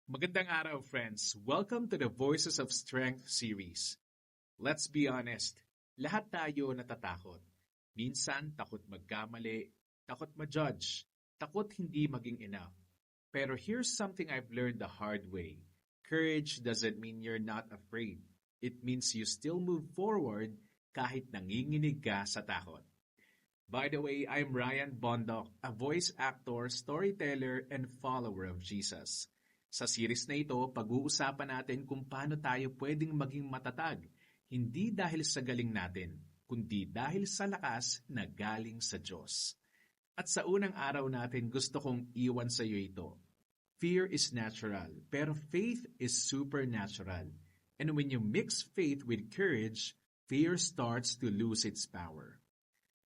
Magandang araw, friends. Welcome to the Voices of Strength series. Let's be honest, lahat tayo natatakot. Minsan, takot magkamali, takot ma-judge, takot hindi maging enough. Pero here's something I've learned the hard way. Courage doesn't mean you're not afraid. It means you still move forward kahit nanginginig ka sa takot. By the way, I'm Ryan Bondoc, a voice actor, storyteller, and follower of Jesus. Sa series na ito, pag-uusapan natin kung paano tayo pwedeng maging matatag, hindi dahil sa galing natin, kundi dahil sa lakas na galing sa Diyos. At sa unang araw natin, gusto kong iwan sa iyo ito. Fear is natural, pero faith is supernatural. And when you mix faith with courage, fear starts to lose its power.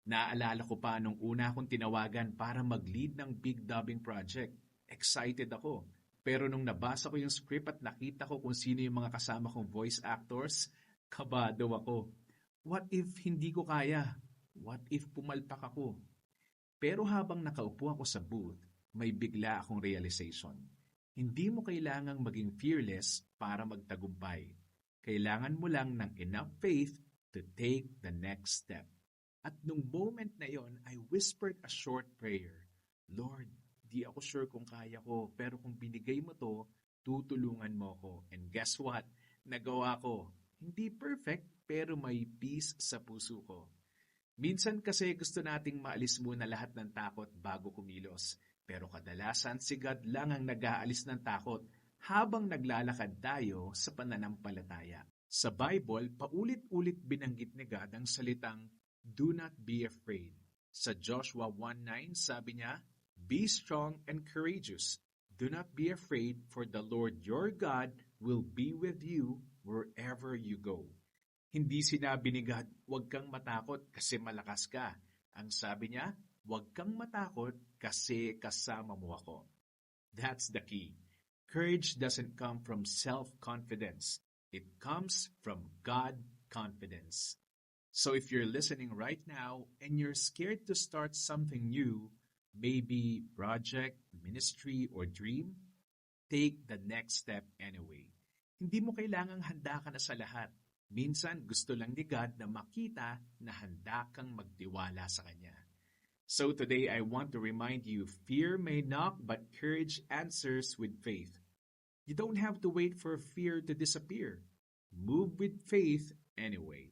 Naalala ko pa nung una akong tinawagan para mag-lead ng big dubbing project. Excited ako. Pero nung nabasa ko yung script at nakita ko kung sino yung mga kasama kong voice actors, kabado ako. What if hindi ko kaya? What if pumalpak ako? Pero habang nakaupo ako sa booth, may bigla akong realization. Hindi mo kailangang maging fearless para magtagumpay. Kailangan mo lang ng enough faith to take the next step. At nung moment na yon, I whispered a short prayer. Lord, di ako sure kung kaya ko, pero kung binigay mo to, tutulungan mo ko. And guess what? Nagawa ko. Hindi perfect, pero may peace sa puso ko. Minsan kasi gusto nating maalis muna lahat ng takot bago kumilos. Pero kadalasan si God lang ang nag-aalis ng takot habang naglalakad tayo sa pananampalataya. Sa Bible, paulit-ulit binanggit ni God ang salitang, "Do not be afraid." Sa Joshua 1:9, sabi niya, "Be strong and courageous. Do not be afraid, for the Lord your God will be with you wherever you go." Hindi sinabi ni God, "Huwag kang matakot kasi malakas ka." Ang sabi niya, "Huwag kang matakot kasi kasama mo ako." That's the key. Courage doesn't come from self-confidence. It comes from God confidence. So if you're listening right now and you're scared to start something new, maybe project, ministry, or dream, take the next step anyway. Hindi mo kailangang handa ka na sa lahat. Minsan gusto lang ni God na makita na handa kang magtiwala sa Kanya. So today I want to remind you, fear may knock but courage answers with faith. You don't have to wait for fear to disappear. Move with faith anyway.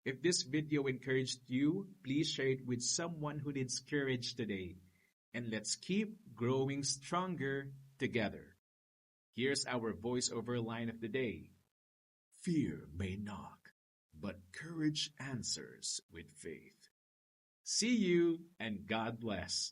If this video encouraged you, please share it with someone who needs courage today. And let's keep growing stronger together. Here's our voiceover line of the day. Fear may knock, but courage answers with faith. See you and God bless.